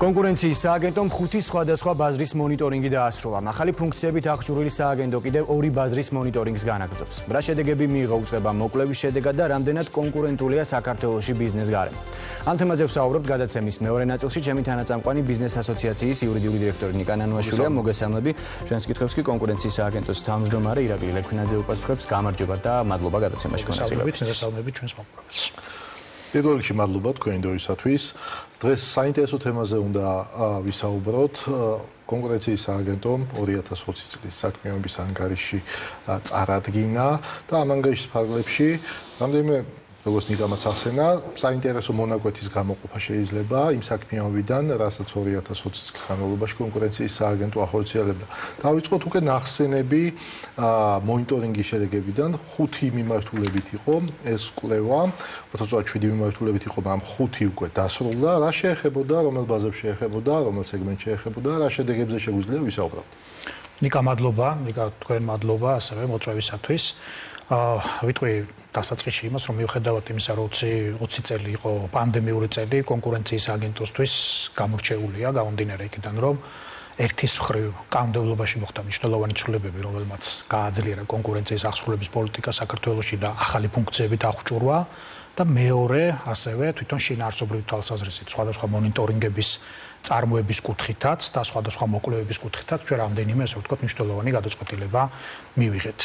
კონკურენციის სააგენტომ 5 სხვადასხვა ბაზრის მონიტორინგი დაასრულა. ახალი ფუნქციებით აღჭურვილი სააგენტო კიდევ 2 ბაზრის მონიტორინგს განაგრძობს. რა შედეგები მიიღო უწყება მოკვლევის შედეგად და რამდენად კონკურენტულია საქართველოში ბიზნეს გარემო. ამ თემაზე ვსაუბრობთ გადაცემის მეორე ნაწილში. ჩემი თანაწამყვანი ბიზნეს ასოციაციის იურიდიული დირექტორი ნიკა ნანუაშვილია. მოგესალმები. ჩვენს კითხვებს კი კონკურენციის სააგენტოს თავმჯდომარე ირაკლი ლექვინაძე უპასუხებს. გამარჯობა და მადლობა გადაცემაში მონაწილეობისთვის. მოგესალმებით ჩვენს მომხრეებს. პირველ რიგში მადლობა თქვენი დროისათვის. დღეს საინტერესო თემაზე უნდა ვისაუბროთ. კონკურენციის სააგენტომ 2020 წლის საქმიანობის ანგარიში წარადგინა და ამ ანგარიშის ფარგლებში რამდენიმე როგორც ნიკამაც ახსენა, საინტერესო მონაკვეთის გამოყოფა შეიძლება იმ საქმიანობიდან, რასაც 2020 წლის განმავლობაში კონკურენციის სააგენტო ახორციელებდა. დავიწყოთ უკვე ნახსენები მონიტორინგის შედეგებიდან. 5 მიმართულებით იყო ეს კვლევა, 27 მიმართულებით იყო, მაგრამ 5 უკვე დასრულდა. რა შეეხებოდა, რომელ ბაზებს შეეხებოდა, რომელ სეგმენტს შეეხებოდა, რა შედეგებზე შეგვიძლია ვისაუბროთ. ნიკა მადლობა, ნიკა თქვენ მადლობა ასევე მოწვევისათვის. ვიტყვი დასაწყისში იმას, რომ მიუხედავად იმისა, რომ 20 წელი იყო პანდემიური წელი, კონკურენციის აგენტოსთვის გამორჩეულია, გამომდინარე იქიდან, რომ ერთის მხრივ კანონმდებლობაში მოხდა მნიშვნელოვანი ცვლილებები, რომელმაც გააძლიერა კონკურენციის აღსრულების პოლიტიკა საქართველოში და ახალი ფუნქციებით აღჭურვა და მეორე, ასევე თვითონ შინაარსობრივი თვალსაზრისით, სხვადასხვა მონიტორინგების წარმოების კუთხითაც და სხვადასხვა მოკვლევების კუთხითაც ჩვენ რამდენიმე, ასე ვთქვათ, მნიშვნელოვანი გადაწყვეტილება მივიღეთ.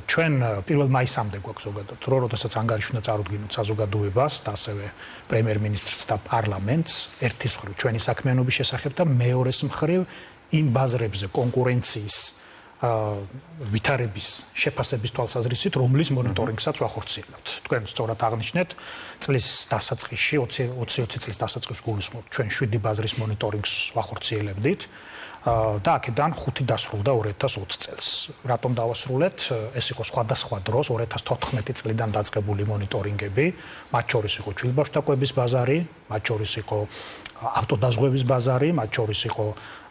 ჩვენ 1 მაისამდე გვაქვს ზოგადად, როდესაც ანგარიში უნდა წარუდგინოთ საზოგადოებას და ასევე პრემიერ-მინისტრს და პარლამენტს ერთის მხრივ ჩვენი საქმიანობის შესახებ და მეორეს მხრივ იმ ბაზრებზე კონკურენციის ვითარების შეფასების თვალსაზრისით, რომლის მონიტორინგსაც ვახორციელებთ. თქვენ სწორად აღნიშნეთ, წლის დასაწყისში 2020 წლის დასაწყისს გულისხმობთ, ჩვენ 7 ბაზრის მონიტორინგს ვახორციელებდით და აქედან 5 დასრულდა 2020 წელს. რატომ დავასრულეთ? ეს იყო სხვადასხვა დროს 2014 წლიდან დაწყებული მონიტორინგები, მათ შორის იყო ჩვილბაშტაკების ბაზარი, მათ შორის იყო ავტოდაზღვევის ბაზარი, მათ შორის იყო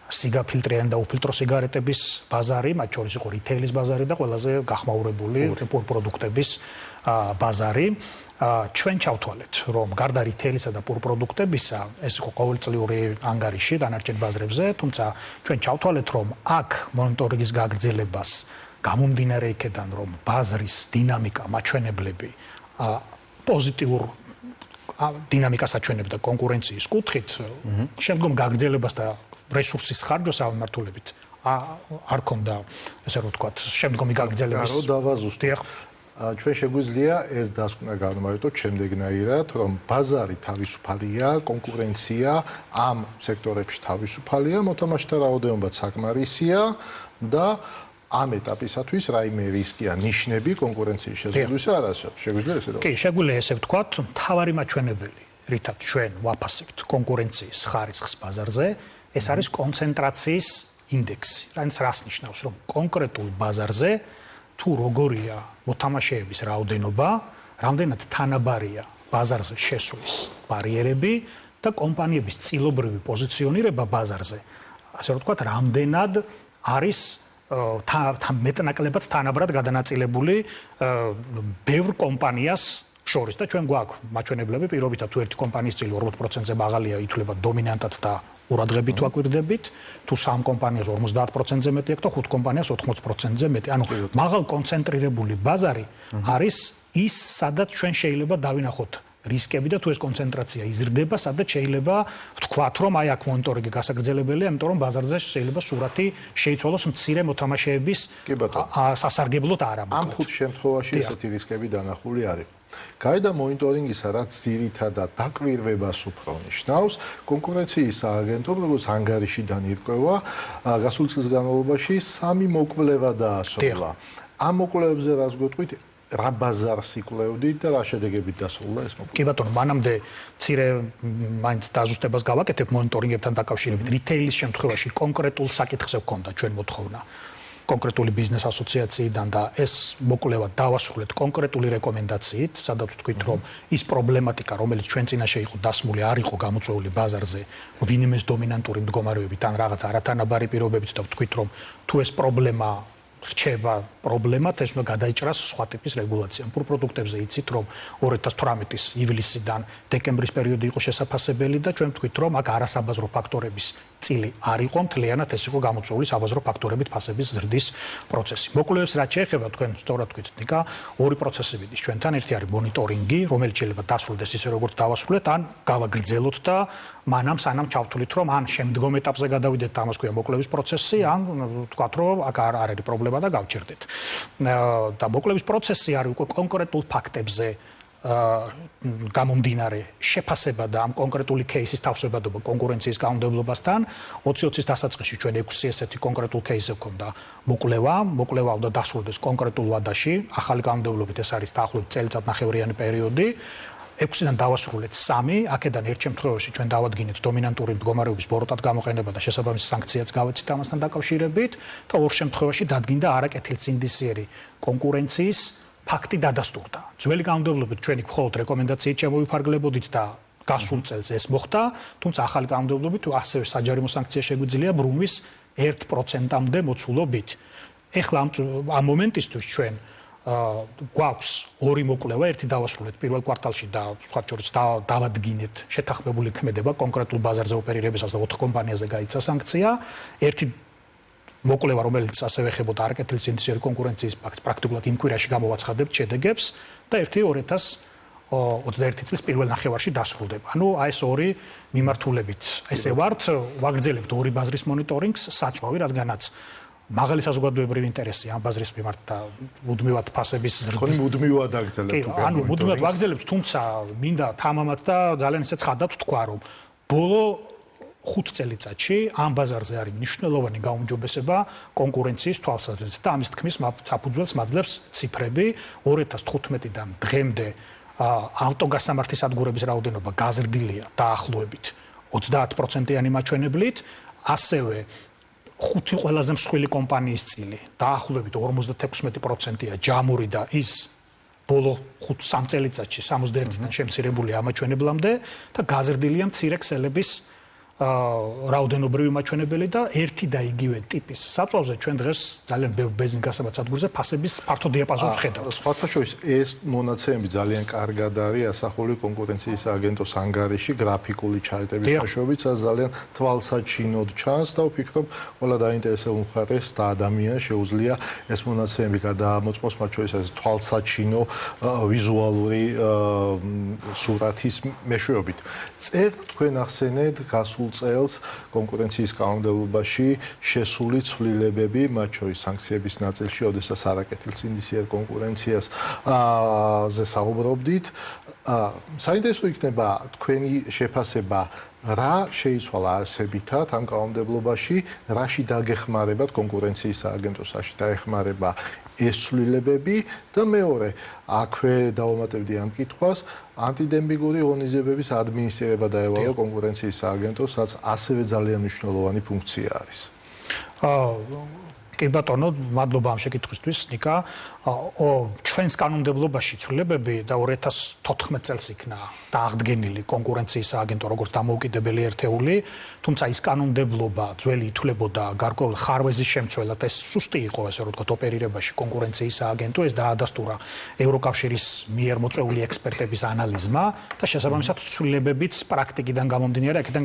სიგაფილტრიანი და უფილტრო სიგარეტების ბაზარი, მათ შორის იყო რითეილის ბაზარი და ყველაზე გახმაურებული პურპროდუქტების ბაზარი. ჩვენ ჩავთვალეთ, რომ გარდა რითეილისა და პურპროდუქტებისა, ეს იყო ყოველწლიური ანგარიში დანარჩენ ბაზრებზე, თუმცა ჩვენ ჩავთვალეთ, რომ აქ მონიტორინგის გაგრძელებას გამომდინარე იქიდან, რომ ბაზრის დინამიკა, მაჩვენებლები პოზიტიურ დინამიკას აჩვენებდა კონკურენციის კუთხით, შემდგომ გაგრძელებას და რესურსის ხარჯვას ამართულებით არ ქონდა, ესე რომ ვთქვათ, შემდგომი გაგრძელების. რო დავაზუსტოთ. ჩვენ შეგვიძლია ეს დასკვნა განვაერთოთ შემდეგნაირად, რომ ბაზარი თავისუფალია, კონკურენცია ამ სექტორებში თავისუფალია, მოთამაშეთა რაოდენობაც საკმარისია და ამ ეტაპისათვის რაიმე რისკია ნიშნები კონკურენციის შეზღუდვისა არ არის. შეგვიძლია ესე კი, შეგვიძლია ესე ვთქვათ, მთავარი მაჩვენებელი, რითაც ჩვენ ვაფასებთ კონკურენციის ხარისხს ბაზარზე, ეს არის კონცენტრაციის ინდექსი. რას ნიშნავს, რომ კონკრეტულ ბაზარზე თუ როგორია მოთამაშეების რაოდენობა, რამდენად თანაბარია ბაზარზე შესვლის ბარიერები და კომპანიების წილობრივი პოზიციონირება ბაზარზე, ასე რომ ვთქვათ, რამდენად არის მეტნაკლებად თანაბრად გადანაწილებული ბევრ კომპანიას შორის და ჩვენ გვაქვს მაჩვენებლები პირობითად თუ ერთი კომპანიის წილი 40%-ზე მაღალია, ითვლება დომინანტად და ყურადღებით ვაკვირდებით, თუ 3 კომპანიას 50%-ზე მეტი აქვს და 5 კომპანიას 80%-ზე მეტი. ანუ მაღალ კონცენტრირებული ბაზარი არის ის, სადაც ჩვენ შეიძლება დავინახოთ რისკები და თუ ეს კონცენტრაცია იზრდება, სადაც შეიძლება ვთქვათ, რომ აი აქ მონიტორინგი გასაგრძელებელია, იმიტომ რომ ბაზარზე შეიძლება სურათი შეიცვალოს მცირე მოთამაშეების სასარგებლოდ არა. ამ 5 შემთხვევაში ესეთი რისკები დანახული არის. გარდა მონიტორინგისა, რაც ძირითადად დაკვირვებას უფრო ნიშნავს, კონკურენციის სააგენტომ, როგორც ანგარიშიდან ირკვევა, გასული წლის განმავლობაში 3 მოკვლევა დაასრულა. ამ მოკვლევებზე რას გვეტყვით? რა ბაზარს იკვლევდით და რა შედეგებით დასრულდა ეს მოკვლევა? კი ბატონო, მანამდე მცირე მაინც დაზუსტებას გავაკეთებ მონიტორინგებთან დაკავშირებით. რითეილის შემთხვევაში კონკრეტულ საკითხზე გვქონდა ჩვენ მოთხოვნა კონკრეტული ბიზნეს ასოციაციიდან და ეს მოკვლევა დავასრულეთ კონკრეტული რეკომენდაციით, სადაც ვთქვით, რომ ის პრობლემატიკა, რომელიც ჩვენ წინაშე იყო დასმული, არ იყო გამოწვეული ბაზარზე ვინმეს დომინანტური მდგომარეობით ან რაღაც არათანაბარი პირობებით და ვთქვით, რომ თუ ეს პრობლემა რჩება პრობლემად, ეს უნდა გადაიჭრას სხვა ტიპის რეგულაციამ. პურ პროდუქტებზე იცით, რომ 2018-ის ივლისიდან დეკემბრის პერიოდი იყო შესაძლებელი და ჩვენ ვთქვით, რომ აქ არასაბაზრო ფაქტორების წილი არ იყო, მთლიანად ეს იყო გამოწვეული საბაზრო ფაქტორებით ფასების ზრდის პროცესი. მოკვლევებს რაც შეეხება, თქვენ სწორად თქვით, ნიკა, ორი პროცესი მიდის ჩვენთან. ერთი არის მონიტორინგი, რომელიც შეიძლება დასრულდეს ისე როგორც დავასრულეთ, ან გავაგრძელოთ და მანამ სანამ ჩავთვლით, რომ ან შემდგომ ეტაპზე გადავიდეთ და ამას ქვია მოკვლევის პროცესი, ან ვთქვათ, რომ აქ არ არის პრობლემა და გავჩერდეთ. და მოკვლევის პროცესი არის უკვე კონკრეტულ ფაქტებზე გამომდინარე შეფასება და ამ კონკრეტული кейსის თავსებადობა კონკურენციის კანონმდებლობასთან. 2020-ის დასაწყისში ჩვენ 6 ესეთი კონკრეტულ кейსზე გვქონდა მოკვლევა უნდა დასრულდეს კონკრეტულ ვადაში. ახალი კანონმდებლობით ეს არის დაახლოებით წელიწადნახევრიანი პერიოდი. 6-დან დავასრულეთ 3, აქედან ერთ შემთხვევაში ჩვენ დავადგინეთ დომინანტური მდგომარეობის ბოროტად გამოყენება და შესაბამის სანქციაც გავეცით ამასთან დაკავშირებით და ორ შემთხვევაში დადგინდა არაკეთილსინდისიერი კონკურენციის ფაქტი დადასტურდა. ძველი კანონმდებლობით ჩვენი მხოლოდ რეკომენდაციით შემოვიფარგლებოდით და გასულ წელს ეს მოხდა, თუმცა ახალი კანონმდებლობით ასევე საჯარიმო სანქცია შეგვიძლია ბრუნვის 1%-მდე მოცულობით. ეხლა ამ მომენტისთვის ჩვენ გვაქვს ორი მოკვლევა, ერთი დავასრულეთ პირველ კვარტალში და სხვა შორის დავადგინეთ შეთანხმებული ქმედება კონკრეტულ ბაზარზე ოპერირებისას და 4 კომპანიაზე გაიცა სანქცია. ერთი მოკვლევა, რომელიც ასევე ეხებოდა არაკეთილსინდისიერი კონკურენციის ფაქტს, პრაქტიკულად იმ კვირაში გამოვაცხადებთ შედეგებს და ერთი 2021 წლის პირველ ნახევარში დასრულდება. ანუ აი ეს ორი მიმართულებით ესე ვართ, ვაგრძელებთ ორი ბაზრის მონიტორინგს, საწვავი, რადგანაც მაღალი საზოგადოებრივი ინტერესი ამ ბაზრის მიმართ და მუდმივად ფასების ზრდის მუდმივად აგრძელებთ უკვე. ანუ მუდმივად ვაგრძელებთ, თუმცა მინდა თამამად და ძალიან ისე ცხადავს თქვა, რომ ბოლო 5 წელიწადში ამ ბაზარზე არის მნიშვნელოვანი გაუმჯობესება კონკურენციის თვალსაზრისით და ამის თქმის საფუძველს მაძლევს ციფრები 2015-დან დღემდე ავტოგასამართის სადგურების რაოდენობა გაზრდილია დაახლოებით 30%-იანი მაჩვენებლით, ასევე 5 ყველაზე მსხვილი კომპანიის წილი დაახლოებით 56%-ია ჯამური და ის ბოლო 5 წელიწადში 61-დან შემცირებული ამაჩვენებლამდე და გაზრდილია მცირე ქსელების რაოდენობრივი მაჩვენებელი და ერთი და იგივე ტიპის საწვავზე ჩვენ დღეს ძალიან ბევრ ბენზინგასამართ სადგურზე ფასების ფართო დიაპაზონს ხედავთ. სხვათა შორის ეს მონაცემები ძალიან კარგად არის ასახული კონკურენციის აგენტოს ანგარიში გრაფიკული ჩარტების მეშვეობით, სადაც ძალიან თვალსაჩინოდ ჩანს და ვფიქრობ, ყველა დაინტერესებულ მხარეს და ადამიანს შეუძლია ეს მონაცემები გადაამოწმოს, მათ შორის ეს თვალსაჩინო ვიზუალური სურათის მეშვეობით. წერთ თქვენ ახსენეთ გასულ წელს კონკურენციის კანონმდებლობაში შესული ცვლილებები, მათ შორის სანქციების ნაწილში, ოდესაც არაკეთილსინდისიერ კონკურენციას ზე საუბრობდით. საინტერესო იქნება თქვენი შეფასება, რა შეიცვალა არსებითად ამ კანონმდებლობაში, რაში დაგეხმარებათ კონკურენციის სააგენტოს, რაში დაეხმარება ეს ცვლილებები და მეორე, აქვე დავამატებდი ამ კითხვას, ანტიდემპინგური ღონისძიებების ადმინისტრირება დაევალა კონკურენციის სააგენტოს, რაც ასევე ძალიან მნიშვნელოვანი ფუნქცია არის. კი ბატონო, მადლობა ამ შეკითხვისთვის, ნიკა. ჩვენს კანონმდებლობაში ცვლილებები და 2014 წელს იქნა დააღდგენილი კონკურენციის სააგენტო როგორც დამოუკიდებელი ერთეული, თუმცა ის კანონმდებლობა ძველი ითვლებოდა გარკვეულ ხარვეზის შემცველად, ეს სუსტი იყო, ესე რომ ვთქვათ, ოპერირებაში კონკურენციის სააგენტო, ეს დაადასტურა ევროკავშირის მიერ მოწვეული ექსპერტების ანალიზმა და შესაბამისად ცვლილებებიც პრაქტიკიდან გამომდინარე, აქედან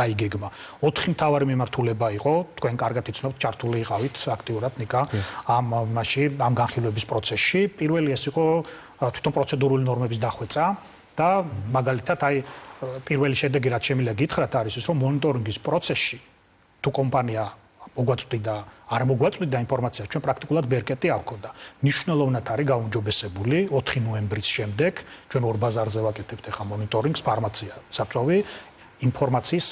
დაიგეგმა. 4 მთავარი მიმართულება იყო, თქვენ კარგად იცნობთ, ჩართული იყავით აქტიურად ნიკა ამ განხილვების პროცესში. პირველი ეს იყო თვითონ პროცედურული ნორმების დახვეწა და მაგალითად აი პირველი შედეგი რაც შემიძლია გითხრათ არის ის, რომ მონიტორინგის პროცესში თუ კომპანია მოგვაწვდიდა არ მოგვაწვდიდა ინფორმაცია, ჩვენ პრაქტიკულად ბერკეტი არ გვქონდა. მნიშვნელოვნად არის გაუმჯობესებული 4 ნოემბრის შემდეგ ჩვენ ორ ბაზარზე ვაკეთებთ ახლა მონიტორინგს, ფარმაცია, საწვავი, ინფორმაციის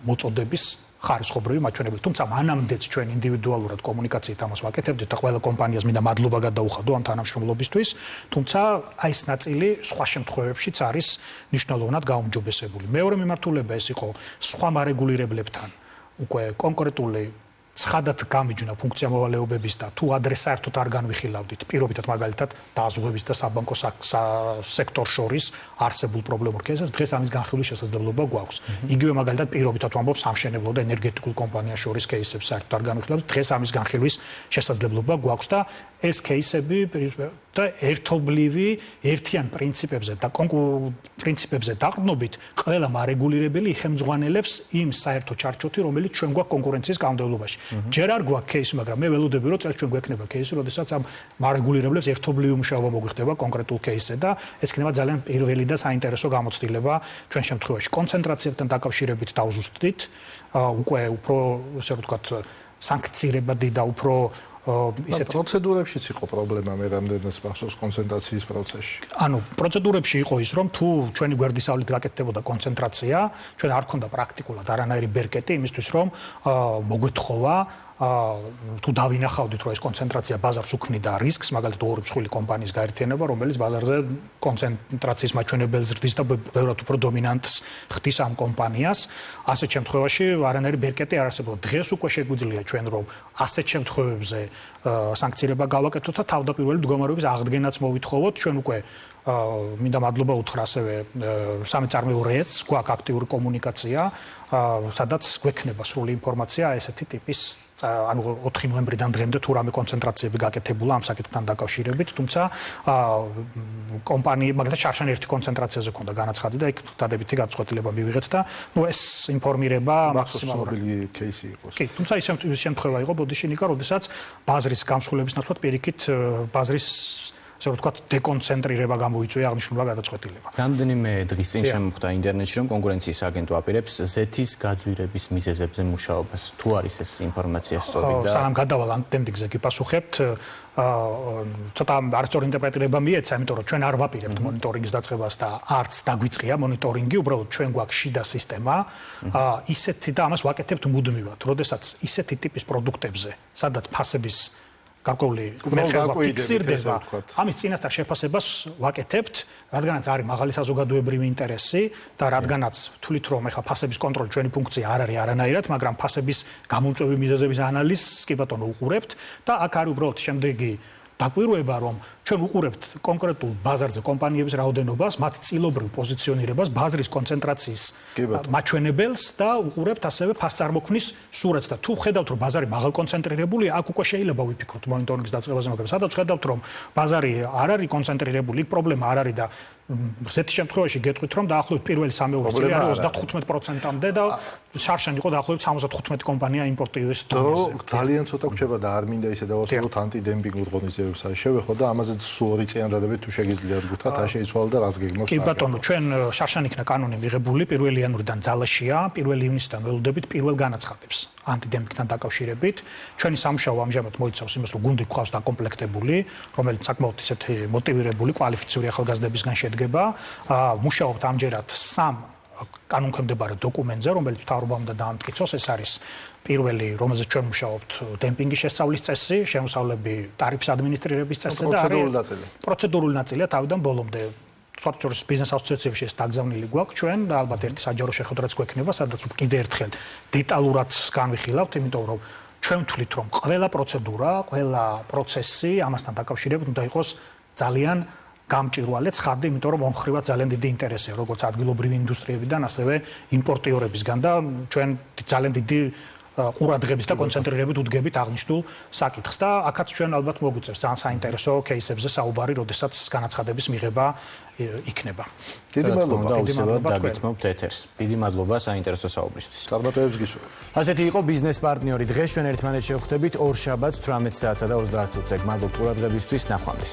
მოწოდების ხარისხობრივი მაჩვენებელი. თუმცა მანამდეც ჩვენ ინდივიდუალურად კომუნიკაციით ამას ვაკეთებდით და ყველა კომპანიას მინდა მადლობა გადაუხადო ამ თანამშრომლობისთვის, თუმცა აი ეს ნაწილი სხვა შემთხვევებშიც არის მნიშვნელოვნად გაუმჯობესებული. მეორე მიმართულება ეს იყო სხვა მარეგულირებლებთან უკვე კონკრეტული ცხადად გამიჯნა ფუნქცია მოვალეობების და თუ ადრე საერთოდ არ განვიხილავდით პირობითად მაგალითად დაზღვევის და საბანკო სექტორ შორის არსებულ პრობლემურ кейსებს, დღეს ამის განხილვის შესაძლებლობა გვაქვს. იგივე მაგალითად პირობითად ვამბობ სამშენებლო და ენერგეტიკულ კომპანიას შორის кейსებს საერთოდ არ განვიხილავდით, დღეს ამის განხილვის შესაძლებლობა გვაქვს და ეს кейსები და ერთობლივი ერთიან პრინციპებზე და პრინციპებზე დაყრდნობით ყველა მარეგულირებელი იხელმძღვანელებს იმ საერთო ჩარჩოთი, რომელიც ჩვენ გვაქვს კონკურენციის კანონმდებლობაში. ჯერ არ გვაქვს кейსი, მაგრამ მე ველოდები, რომ წელს ჩვენ გვექნება кейსი, როდესაც ამ მარეგულირებლებს ერთობლივი მუშაობა მოგვიხდება კონკრეტულ кейსზე და ეს იქნება ძალიან პირველი და საინტერესო გამოცდილება ჩვენ შემთხვევაში. კონცენტრაციებთან დაკავშირებით დავზუსტდით, უკვე უფრო ესე ვთქვათ სანქცირებადი და უფრო ისეთ პროცედურებშიც იყო პრობლემა მე რამდენიც მახსოვს კონცენტრაციის პროცესში. ანუ პროცედურებში იყო ის, რომ თუ ჩვენი გვერდისავლით გაკეთდებოდა კონცენტრაცია, ჩვენ არ ქონდა პრაქტიკულად არანაირი ბერკეტი იმისთვის, რომ მოგვეთხოვა თუ დავინახავდით, რომ ეს კონცენტრაცია ბაზარს უქმნიდა რისკს, მაგალითად ორი მსხვილი კომპანიის გაერთიანება, რომელიც ბაზარზე კონცენტრაციის მაჩვენებელს ზრდის და ბევრად უფრო დომინანტს ხდის ამ კომპანიას, ასეთ შემთხვევაში არანაირი ბერკეტი არ არსებობდა. დღეს უკვე შეგვიძლია ჩვენ რომ ასეთ შემთხვევებზე სანქცირება გავაკეთოთ და თავდაპირველი მდგომარეობის აღდგენაც მოვითხოვოთ, ჩვენ უკვე მინდა მადლობა უთხრა ასევე სამეწარმეო რეესტრს, გვაქვს აქტიური კომუნიკაცია, სადაც გვექნება სრული ინფორმაცია ესეთი ტიპის ანუ 4 ნოემბრიდან დღემდე თუ რამე კონცენტრაციები გაკეთებულა ამ საკითხთან დაკავშირებით, თუმცა კომპანია მაგალითად შარშან ერთი კონცენტრაციაზე ქონდა განაცხადი და იქ დადებითი გადაწყვეტილება მივიღეთ და ეს ინფორმირება მაქსიმალური кейსი იყო. კი, თუმცა ის შემთხვევა იყო ბოდიში ნიკა, როდესაც ბაზრის გამსხვილების ნაცვლად პირიქით ბაზრის ასე ვთქვათ დეკონცენტრირება გამოიწვია აღნიშნულმა გადაწყვეტილებამ. რამდენიმე დღის წინ შემოხვდა ინტერნეტში, რომ კონკურენციის აგენტო აპირებს ზეთის გაძვირების მიზეზებზე მუშაობას. თუ არის ეს ინფორმაცია სწორი და სანამ გადავალ ანტენდიგზე გიპასუხებთ, ცოტა არც ორ ინტერპრეტირება მიეცა, იმიტომ რომ ჩვენ არ ვაპირებთ მონიტორინგის დაწყებას და არც დაგვიწყია მონიტორინგი, უბრალოდ ჩვენ გვაქვს შიდა სისტემა, ისეთი და ამას ვაკეთებთ მუდმივად, როდესაც ისეთი ტიპის პროდუქტებზე, სადაც ფასების გარკვეული მეხება ფიქსირდება, ამის წინასწარ შეფასებას ვაკეთებთ, რადგანაც არის მაღალი საზოგადოებრივი ინტერესი და რადგანაც თვლით რომ ეხა ფასების კონტროლი ჩვენი ფუნქცია არ არის არანაირად, მაგრამ ფასების გამომწვევი მიზეზების ანალიზს კი ბატონო უყურებთ და აქ არის უბრალოდ შემდეგი დაკვირვება, რომ ჩვენ უყურებთ კონკრეტულ ბაზარზე კომპანიების რაოდენობას, მათ წილობრივ პოზიციონირებას, ბაზრის კონცენტრაციის მაჩვენებელს და უყურებთ ასევე ფასწარმოქმნის სურათს და თუ ხედავთ რომ ბაზარი მაღალკონცენტრირებულია, აქ უკვე შეიძლება ვიფიქროთ მონიტორინგის დაწყებაზე, მაგრამ სადაც ხედავთ რომ ბაზარი არ არის კონცენტრირებული, იქ პრობლემა არ არის და ზეთ შემთხვევაში გეტყვით რომ დაახლოებით პირველი 3 წელი არის 35%-მდე და შარშან იყო დაახლოებით 75 კომპანია იმპორტირის დონეზე. ძალიან ცოტა გვჭება და არ მინდა ისე დავასრულოთ ანტიდემპინგ ღონისძიებებს შევეხო და ამაზე სულ 2 წიანდადებით თუ შეგიძლიათ გითხრათ, რა შეიცვალა და რას გეგმავს. კი ბატონო, ჩვენ შარშან იქნა კანონი მიღებული 1 იანვრიდან ძალაშია, 1 ივნისიდან ველოდებით პირველ განაცხადებს ანტიდემპინგთან დაკავშირებით. ჩვენი სამუშაო ამჟამად მოიცავს იმას, რომ გუნდი გვყავს დაკომპლექტებული, რომელიც საკმაოდ ისეთი მოტივირებული, კვალიფიციური ახალგაზრდებისგან შედგება. მუშაობთ ამჯერად 3 კანონქვემდებარე დოკუმენტზე, რომელიც მთავრობამ უნდა დაამტკიცოს. ეს არის პირველი, რომელზეც ჩვენ მუშაობთ, დემპინგის შესწავლის წესი, შემოსავლები ტარიფის ადმინისტრირების წესი და პროცედურული ნაწილია თავიდან ბოლომდე. სვარცურის ბიზნეს ასოციაციებში ეს დაგზავნილი გვაქვს ჩვენ და ალბათ ერთი საჯარო შეხვედრაც გვექნება, სადაც კიდე ერთხელ დეტალურად განვიხილავთ, იმიტომ რომ ჩვენ ვთვლით, რომ ყველა პროცედურა, ყველა პროცესი ამასთან დაკავშირებით უნდა იყოს ძალიან გამჭირვალე ცხადდი, იმიტომ რომ მომხრივად ძალიან დიდი ინტერესია, როგორც ადგილობრივი ინდუსტრიებიდან, ასევე იმპორტიორებისგან და ჩვენ ძალიან დიდი ყურადღებით და კონცენტრირებით უდგებით აღნიშნულ საკითხს და აქაც ჩვენ ალბათ მოგვიწევს ძალიან საინტერესო кейსებზე საუბარი, როდესაც განაცხადების მიღება იქნება. დიდი მადლობა. დაგეთმობთ ეთერს. დიდი მადლობა საინტერესო საუბრისთვის. წარმატებებს გისურვებთ. ასეთი იყო ბიზნეს პარტნიორი. დღეს ჩვენ ერთმანეთს შევხვდებით 2 შაბათს 18 საათსა და 30 წუთზე. მადლობთ ყურადღებისთვის, ნახვამდის.